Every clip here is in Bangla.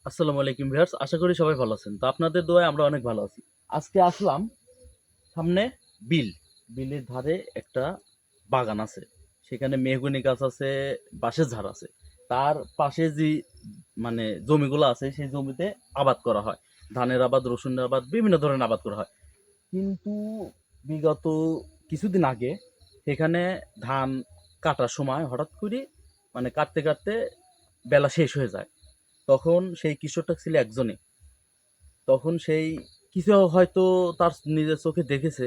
আসসালামু আলাইকুম ভিউয়ার্স, আশা করি সবাই ভালো আছেন। তো আপনাদের দোয়ায় আমরা অনেক ভালো আছি। আজকে আসলাম সামনে বিল। বিলের ধারে একটা বাগান আছে। সেখানে মেহগনি গাছ আছে, বাঁশের ঝাড় আছে। তার পাশে যে জমিগুলো আছে সেই জমিতে আবাদ করা হয়। ধানের আবাদ, রসুনের আবাদ, বিভিন্ন ধরনের আবাদ করা হয়। কিন্তু বিগত কিছুদিন আগে সেখানে ধান কাটার সময় হঠাৎ করে কাটতে কাটতে বেলা শেষ হয়ে যায়। তখন সেই কৃষকটা ছিল একজনই। তখন সেই কিছু হয়তো তার নিজের চোখে দেখেছে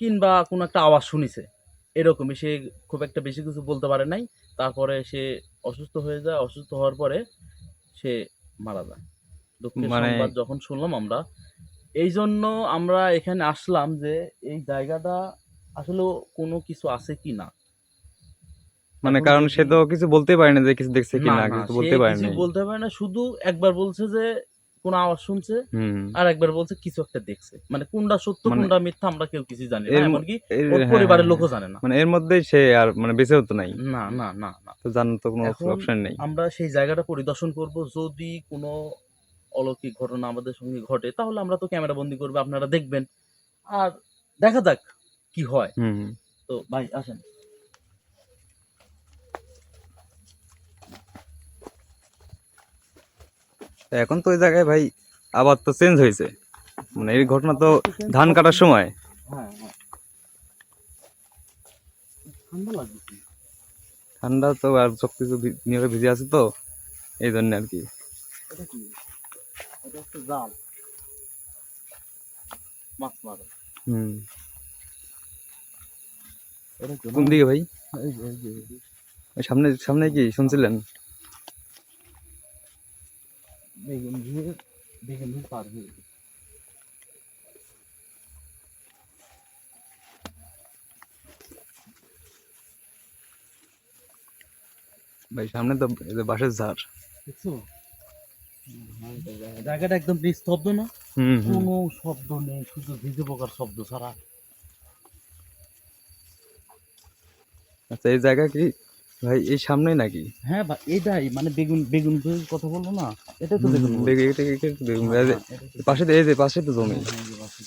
কিংবা কোনো একটা আওয়াজ শুনেছে, এরকমই। সে খুব একটা বেশি কিছু বলতে পারে নাই। তারপরে সে অসুস্থ হয়ে যায়। অসুস্থ হওয়ার পরে সে মারা যায়। দুঃখের মানে সংবাদ যখন শুনলাম আমরা, এই জন্য আমরা এখানে আসলাম যে এই জায়গাটা আসলে কোনো কিছু আছে কি না। মানে এখন কারণ সে যদি তো কিছু বলতেই পারে না যে কিছু দেখছে না, কিনা, না, কিছু তো সে বলতে পারে কিছুই নাই। বলতে পারে না। শুধু একবার বলছে যে কোনো আওয়াজ শুনছে, হুম। আর একবার বলছে কিছু একটা দেখছে। কোনটা সত্য মানে কোনটা মিথ্যা আমরা কেউ কিছুই জানি না। এর এমনকি ওর হ্যাঁ, হ্যাঁ, পরিবারের হ্যাঁ। লোকও জানে না। মানে এর মধ্যেই সে আর মানে বেঁচে হতো নাই। না, না, না, না। তো জানার তো কোনো এখন অপশন নেই। আমরা সেই জায়গাটা পরিদর্শন করব। যদি কোনো অলৌকিক ঘটনা আমাদের সঙ্গে ঘটে তাহলে আমরা তো ক্যামেরা বন্দি করবো, আপনারা দেখবেন। আর দেখা যাক কি হয়। হুম, হুম। তো ভাই আসেন। তা এখন তো ওই জায়গায় ভাই আবার তো চেঞ্জ হয়েছে। মানে এই ঘটনা তো আবার তো চেঞ্জ ধান হবে। কাটার সময়। হ্যাঁ, হ্যাঁ। ঠান্ডা লাগছে। ঠান্ডা তো আর সবকিছু নিয়ে ভিজে আছে তো, এই জন্য আর কি। এটা কি? এটা হচ্ছে জাল, মাছ মারে। হুম। এটা তো কোন না। দিকে ভাই? এই যে ওই সামনে সামনে কি শুনছিলেন? বেগুন দিয়ে বেগুন দিয়ে পার হয়ে গেছে। ভাই সামনে তো এই যে বাঁশের ঝাড়। দেখছো? জায়গাটা একদম নিস্তব্ধ না? হুম, হুম। কোনো শব্দ নেই, শুধু ভিজে পোকার শব্দ ছাড়া। আচ্ছা, এই জায়গা কি ভাই এই সামনেই নাকি? হ্যাঁ ভাই, এটাই বেগুন বেগুন যে কথা বললো না, এটাই তো হুম, বেগুন হুম। বল। এটা দেখুন হ্যাঁ, এই যে হ্যাঁ, এটাই তো পাশে তো এই যে পাশে তো জমি। হ্যাঁ, হ্যাঁ, এই যে বাসি।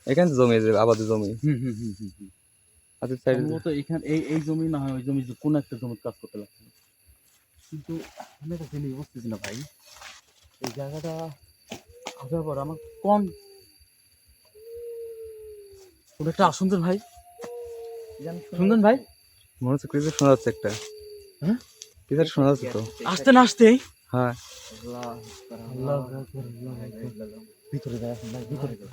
এখানে তো জমি, এই যে আবাদের জমি। হুম, হুম, হুম, হুম, হুম। পাশের সাইডে। সম্ভবত এখানে এই জমি না হয় ওই জমি, কোনো একটা জমির কাজ করতে লাগছে। কিন্তু আমি একটা জিনিস বুঝতেছি না ভাই, এই জায়গাটা আসার পর আমার কোন কোনো একটা আসুন ভাই, শুনছেন ভাই? মনে হচ্ছে কিছু শোনা যাচ্ছে একটা। হ্যাঁ, কিছু একটা শোনা যাচ্ছে তো। আসতে না আসতেই হ্যাঁ। আল্লাহু আকবার, আল্লাহু আকবার। ভিতরে যায় এখন ভাই, ভিতরে যায়।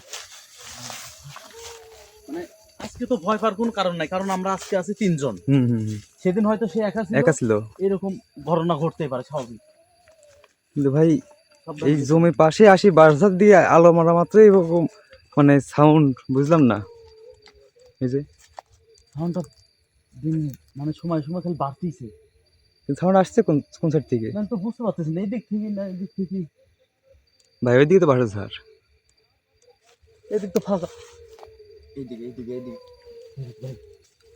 মানে আজকে তো ভয় পাওয়ার কোনো কারণ নাই, কারণ আমরা আজকে আছি তিনজন। হুম, হুম, হুম। সেদিন হয়তো সে একা ছিল, একা ছিল। এরকম ঘটনা ঘটতেই পারে, স্বাভাবিক। কিন্তু ভাই সাবধানে এই যেতে জমির হবে। পাশে আসি বারাসাত দিয়ে আলো মারা মাত্রই এরকম মানে সাউন্ড, বুঝলাম না। এই যে সাউন্ডটা দিন সময় সময় খালি বাড়তিছে। সাউন্ড আসছে কোন কোন সাইড থেকে? আমি তো বুঝতে পারতেছি না, এই দিক থেকে না এই দিক থেকে। ভাই ওইদিকে তো বাসার ঝাড়। এদিক তো ফাঁকা। এইদিকে এইদিকে এইদিকে এইদিক ভাই,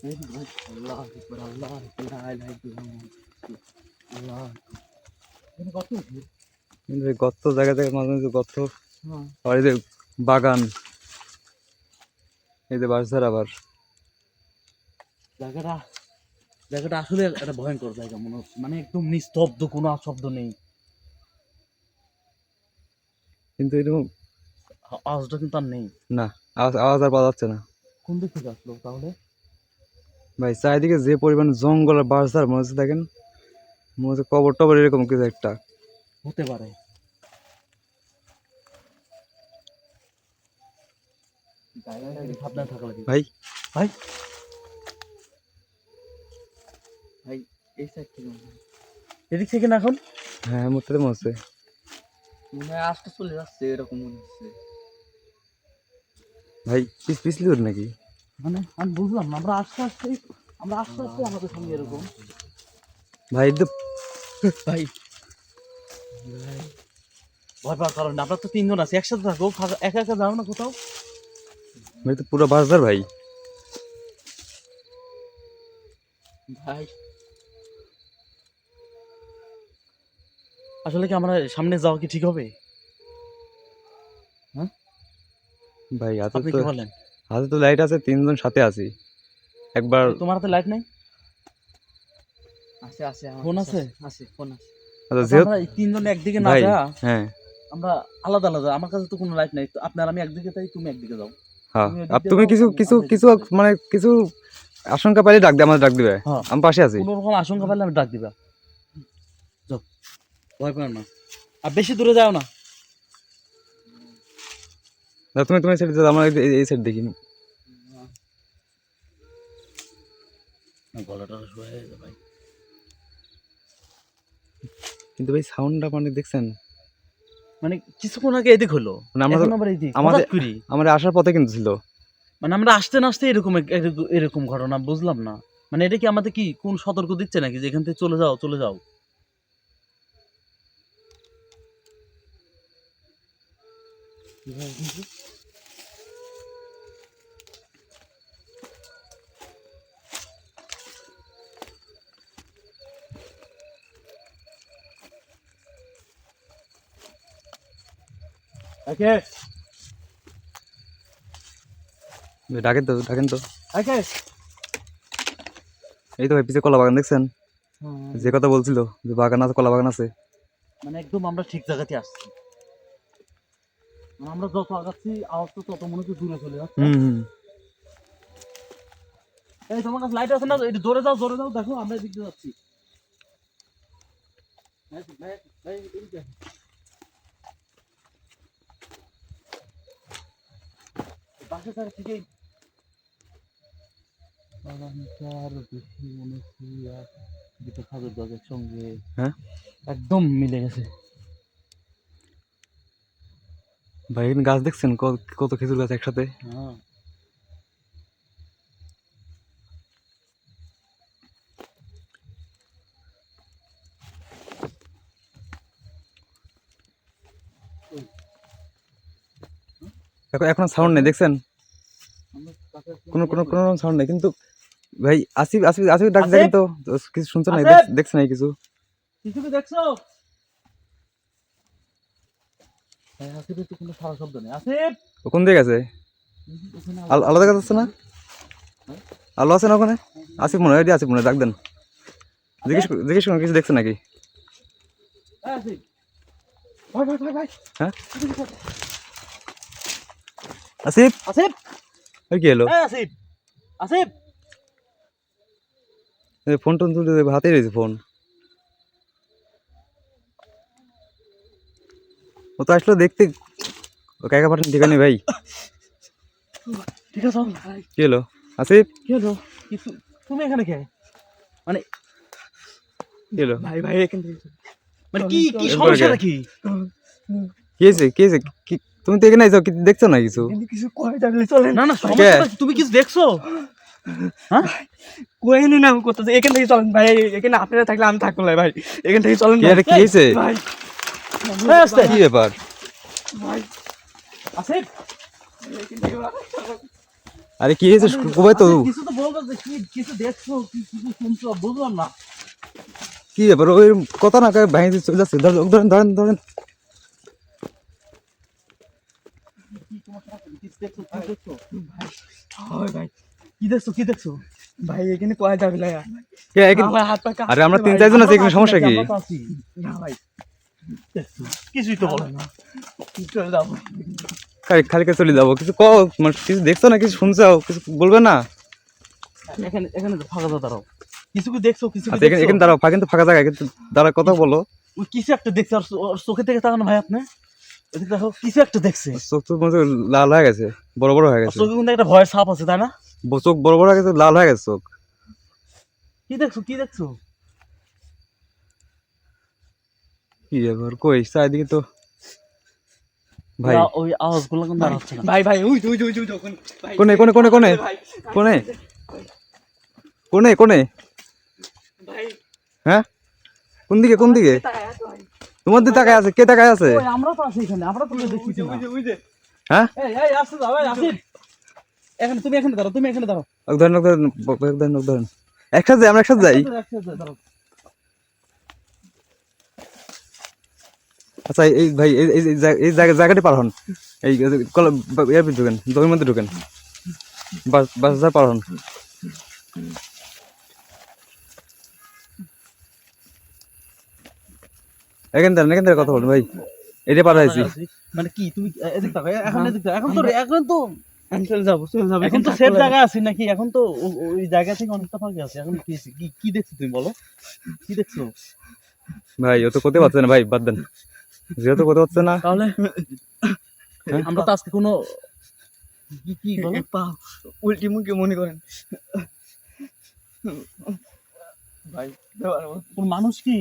এইদিক ভাই। আল্লাহ আকবার, আল্লাহ আকবার, লা ইলাহা ইল্লাল্লাহ, আল্লাহ। এখানে কত উঠবে? কিন্তু এই গর্ত জায়গা জায়গা মাঝে মাঝে গর্ত। হ্যাঁ, আর এই যে বাগান, এই যে বাঁশঝাড় আবার। জায়গাটা জায়গাটা আসলে একটা ভয়ঙ্কর জায়গা মনে হচ্ছে। একদম নিস্তব্ধ, কোনো শব্দ নেই। কিন্তু এরকম আওয়াজটা কিন্তু আর নেই। না, আওয়াজ আওয়াজ আর পাওয়া যাচ্ছে না। কোন দিক থেকে আসলো তাহলে? ভাই চারিদিকে যে পরিমাণ জঙ্গল আর বাঁশঝাড়, মনে হচ্ছে দেখেন, মনে হচ্ছে কবর টবর এরকম কিছু একটা। হতে পারে। জায়গাটা একটু সাবধানে থাকা লাগে ভাই ভাই। ভাই এই সাইড থেকে এদিক থেকে না এখন হ্যাঁ, মরতে মনে হচ্ছে। মনে হয় আসতে চলে যাচ্ছে, এরকম মনে হচ্ছে। ভাই পিছলি ওর নাকি? আমি বুঝলাম না, আমরা আস্তে আস্তে আমাদের সঙ্গে এরকম। ভাই তো ভাই ভয় পাওয়ার কারণ আমরা তো তিনজন আছি, একসাথে থাকো, একা একা যাও না কোথাও। ভাই তো পুরো বাঁশঝাড় ভাই। ভাই আসলে কি আমরা সামনে যাওয়া কি ঠিক হবে? ভাই আপনি কি বলেন? হাতে তো লাইট আছে, 3 জন সাথে আছি। একবার তোমার হাতে লাইট নাই? আছে আছে আমার ফোন কাছে আছে? আছে ফোন আছে। আচ্ছা আচ্ছা, যেহেতু আমরা এই তিনজনে একদিকে না ভাই যা, হ্যাঁ আমরা আলাদা আলাদা। আমার কাছে তো কোনো লাইট নাই, তো আপনার আমি একদিকে যাই, তুমি একদিকে যাও। হ্যাঁ, তুমি আর ওদিক দিয়ে তুমি যাও, কিছু আমি কিছু এদিক কিছু দিয়ে যাই। মানে কিছু আশঙ্কা পাইলে ডাক দিয়ে আমাদের ডাক দিবে, হ্যাঁ, আমি পাশে আছি। কোনো রকম আশঙ্কা পেলে আমি ডাক দিবা। যাও, ভয় পেও না, আর বেশি দূরে যাও না। না, তুমি তুমি সাইড দাও, আমরা এই সাইড দেখি। গলাটা শুয়ে গেছে ভাই। কিন্তু ভাই সাউন্ডটা মানে দেখছেন, মানে কিছুক্ষণ আগে এদিক হলো, মানে আমরা এখন তো আবার এদিক, আমাদের হঠাৎ করি। আমাদের আসার পথে কিন্তু ছিল। মানে আমরা আসতে না আসতে এরকম এরকম ঘটনা, বুঝলাম না। মানে এটা কি আমাদের কি কোন সতর্ক দিচ্ছে নাকি যে এখান থেকে চলে যাও, চলে যাও? একে ডাকেন তো ডাকেন তো। একে এই তো ভাই পিছে কলা বাগান দেখছেন, যে কথা বলছিল যে বাগান আছে, কলা বাগান আছে। মানে একদম আমরা ঠিক জায়গাতে আসছি। মানে আমরা যত আগাচ্ছি আওয়াজ তো তত মনে হচ্ছে দূরে চলে যাচ্ছে। হুম। এই তোমার কাছে লাইট আছে না? একটু জোরে যাও, জোরে যাও, দেখো আমরা এদিক দিয়ে যাচ্ছি। বাসে তার ঠিকই বেশি মনে হচ্ছে আর দুটো খাজুর গাছের সঙ্গে হ্যাঁ একদম মিলে গেছে। ভাই এখানে গাছ দেখছেন, কত খেজুর গাছ একসাথে। হ্যাঁ, এখন সাউন্ড নেই দেখছেন, আমরা কাছে আসলাম, কোনো কোনো বলবো। কোনো সাউন্ড নেই কিন্তু। ভাই আসিফ আসিফ আসিফ ডাক আসিফ? দেখেন তো, কিছু শুনছো না? আসিফ? দেখছে নাই কিছু? কিছু কি দেখছো? হ্যাঁ, আসিফের তো কোনো সারা শব্দ নেই। আসিফ, ও কোন দিকে গেছে? ওখানে আলো দেখা যাচ্ছে না? আলো আছে না ওখানে? আসিফ মনে হয়, এটি আসিফ মনে হয়, ডাক দেন। জিজ্ঞেস করুন কিছু দেখছে নাকি। হ্যাঁ, আসিফ। ভাই ভাই ভাই ভাই, হ্যাঁ আসিফ, আসিফ, আর কি এলো? হ্যাঁ আসিফ, আসিফ। ফোন টোন তুলে হাতে রয়েছে ফোন। ও তো আসলো দেখতে, ও কাকা পাঠান ঠিক নেই ভাই। ঠিক আছে ভাই, কি হলো আসিফ? কি হলো? কিছু, তুমি এখানে কে? মানে কি হলো? ভাই ভাই এখান থেকে মানে কি কি এরপরে সমস্যাটা কি? কি হয়েছে কি হয়েছে? তুমি তো এখানে আইছো, কি দেখছো না কিছু? কিন্তু কিছু কয়ে থাকলে চলেন। না না, সমস্যাটা কি? তুমি কিছু দেখছো? হ্যাঁ, কয়ে নি না করতেছে, এখান থেকে চলেন ভাই, এখানে আপনারা থাকলে আমি থাকবো না ভাই, এখান থেকে চলেন কি ভাই। আরে কি হয়েছে? ভাই হ্যাঁ, আসতে। কি ব্যাপার? ভাই আসিফ, এখান থেকে আরে কি হয়েছে কবে তো? আসিফ, কিছু তো বলবে যে কি কিছু দেখছো, কি কিছু শুনছো, বুঝলাম না। কি ব্যাপার? ওই কথা না কয়ে ভাই চলে যাচ্ছে। ধরেন ধরেন ধরেন। কি সমস্যা? কিছু দেখছো, কি দেখছো? হয় ভাই কি দেখছো, কি দেখছো? ভাই এখানে কয়ে যাবে না কে এখানে? আমার হাত পা কাঁপছে আরে আমরা ভাই। 3-4 জন আছি, এখানে সমস্যা কি? আমরা তো আছি। না ভাই দেখছো? কিছুই তো বলে না। চলে যাবো। খালি করে চলে যাবো, কিছু কও, মানে কিছু দেখছো না, কিছু শুনছো, কিছু বলবে না? এখানে এখানে ফাঁকা দাঁড়াও। কিছু কি দেখছো, কিছু কি আচ্ছা এখানে দেখছো? এখানে দাঁড়াও, কিন্তু ফাঁকা জায়গা, কিন্তু দাঁড়া কথা বলো। ওই কিছু একটা দেখছে, আর ওর চোখে থেকে তাকানো ভাই আপনি। এদিকে দেখো, কিছু একটা দেখছে। চোখ তো মনে হচ্ছে লাল হয়ে গেছে, বড় বড় হয়ে আর গেছে। চোখে কিন্তু একটা ভয়ের ছাপ আছে, তাই না? চোখ বড় বড় হয়ে গেছে, লাল হয়ে গেছে চোখ। কি দেখছো, কি দেখছো? কি ব্যাপার? কই চারিদিকে তো ভাই। ওই আওয়াজগুলো কিন্তু আর হচ্ছে না। ভাই ভাই ওই ওই ওই ওই যখন ভাই কোনে কোনে কোনে কোনে কোনে কোনে কোনে ভাই হ্যাঁ কোন দিকে কোন দিকে? তাকায় আছে ভাই। তোমার দিকে তাকায় আছে? কে তাকায় আছে? ওই আমরা তো আছি এখানে, আমরা তো দেখছি না। ওই যে হ্যাঁ এই এই আসতে দাও, এই আসিফ। এখানে তুমি এখানে দাঁড়াও, তুমি এখানে দাঁড়াও। ধরেন ধরেন ধরেন ধরেন, একসাথে যাই, আমরা একসাথে যাই। একসাথে দাঁড়াও। আচ্ছা এই ভাই এই জায়গাটি পার হন, এই এর ভিতরে ঢুকেন, জমির মধ্যে ঢুকেন, বাস যা পার হন। এখান থেকে কথা বলুন ভাই, এটা পার হয়েছি। মানে কি তুমি এদিক তাকাও, এদিক তাকাও। এখন তো চলে যাবো এখন তো সেফ জায়গা আছি নাকি? এখন তো ওই জায়গা থেকে অনেকটা ফাঁকা আছে। এখন কি দেখছো তুমি বলো, কি দেখছো? ভাই ও তো করতে পারছে না ভাই, বাদ দেন, যেহেতু করতে পারছে না তাহলে আমরা তো আজকে কোনো কি বলো, উল্টি মুখে মনে করেন ভাই কোন মানুষ কি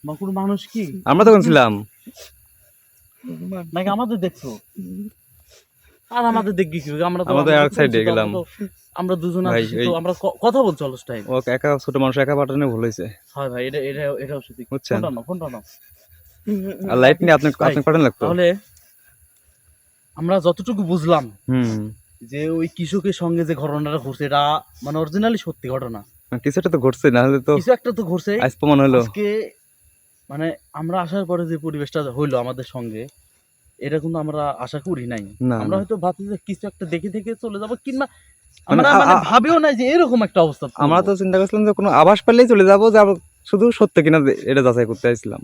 বা কোন মানুষ কি আমরা তখন ছিলাম। নাকি আমাদের দেখছো? আর আমাদের দেখবি কি? আমরা তো আমাদের আরেক সাইডে গেলাম আমরা দুজন ভাই, আছি এই- তো আমরা কথা বলছি অলস টাইম। ও একা ছোট মানুষ একা পাঠানো ভুল হয়েছে, হয় ভাই, এটাও সত্যি। বুঝছেন? ফোনটা নাও। আর লাইট নিয়ে আপনি ভাই, পাঠানো লাগতো। তাহলে আমরা যতটুকু বুঝলাম হুম, যে ওই কৃষকের সঙ্গে যে ঘটনাটা ঘটছে এটা মানে অরিজিনালি সত্যি ঘটনা। কিছু একটা তো ঘটছে, না হলে তো কিছু একটা তো ঘটছে। আজ প্রমাণ হলো। আজকে মানে আমরা আসার পরে যে পরিবেশটা হইলো আমাদের সঙ্গে, এটা কিন্তু আমরা আশা করি নাই। না, আমরা না। হয়তো ভাবছি যে কিছু একটা দেখে থেকে চলে যাবো, কিংবা মানে আমরা মানে ভাবেও নাই যে এরকম একটা অবস্থা আমরা পড়বো। তো চিন্তা করছিলাম যে কোনো আভাস পেলেই চলে যাবো, যে শুধু সত্য কিনা এটা যাচাই করতে চাইছিলাম।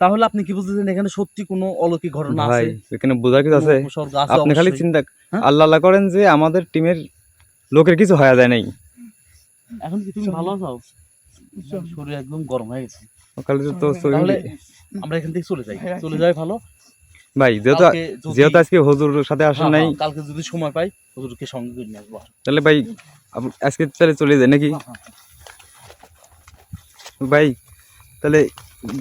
তাহলে আপনি কি বুঝতেছেন এখানে সত্যি কোনো অলৌকিক ঘটনা ভাই আছে? এখানে বোঝার কিছু কোনো আছে? উপসর্গ আছে? আপনি খালি অবশ্যই। চিন্তা হ্যাঁ? আল্লাহ আল্লাহ করেন যে আমাদের টিমের লোকের কিছু হয়ে যায় নাই। এখন কি তুমি ভালো আছো? শরীর একদম গরম হয়ে গেছে। খালি তো তাহলে আমরা এখান থেকে চলে যাই ভালো। ভাই কালকে যদি- যেহেতু আজকে হুজুরের সাথে আসেন হ্যাঁ, নাই, হ্যাঁ, কালকে যদি সময় পাই হুজুরকে সঙ্গে করে নিয়ে আসবো। তাহলে ভাই আজকে তাহলে চলে যায় নাকি? হ্যাঁ, হ্যাঁ। ভাই তাহলে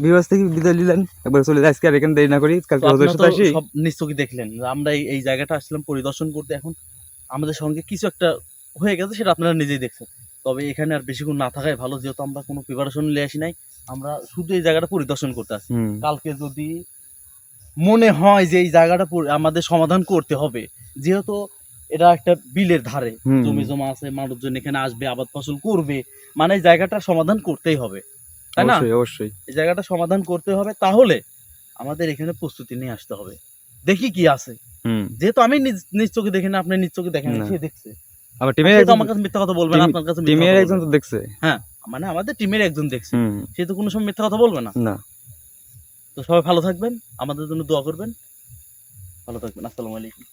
বিবাস থেকে বিদায় নিলেন, একবার চলে যায় আজকে, আর এখানে দেরি না করি, তো কালকে আপনারা হুজুরের তো সাথে আসি। সব নিশ্চয়ই দেখলেন যে আমরা এই জায়গাটা আসলাম পরিদর্শন করতে। এখন আমাদের সঙ্গে কিছু একটা হয়ে গেছে, সেটা আপনারা নিজেই দেখছেন। তবে এখানে আর বেশিক্ষণ না থাকাই ভালো, যেহেতু আমরা কোনো প্রিপারেশন নিয়ে আসি নাই। আমরা শুধু এই জায়গাটা পরিদর্শন করতে আসি। হুম, কালকে যদি মনে হয় যে এই জায়গাটা আমাদের সমাধান করতে হবে, যেহেতু এটা একটা বিলের ধারে, হুম। জমি জমা আছে, মানুষজন এখানে আসবে, আবাদ ফসল করবে, মানে এই জায়গাটা সমাধান করতেই হবে, তাই না? অবশ্যই অবশ্যই। এই জায়গাটা সমাধান করতে হবে, তাহলে আমাদের এখানে প্রস্তুতি নিয়ে আসতে হবে। দেখি কি আছে, হুম। যেহেতু আমি নিজ চোখে দেখি না, আপনি নিজ চোখে দেখেন, না। সে দেখছে। আমার টিমের সে তো একজন, আমার কাছে মিথ্যা কথা বলবে না, আপনার কাছে মিথ্যা টিমের কথা একজন বলবে। তো দেখছে। হ্যাঁ, মানে আমাদের টিমের একজন দেখছে, হুম, সে তো কোনো সময় মিথ্যা কথা বলবে না। না। তো সবাই ভালো থাকবেন, আমাদের জন্য দোয়া করবেন। ভালো থাকবেন। আসসালামু আলাইকুম।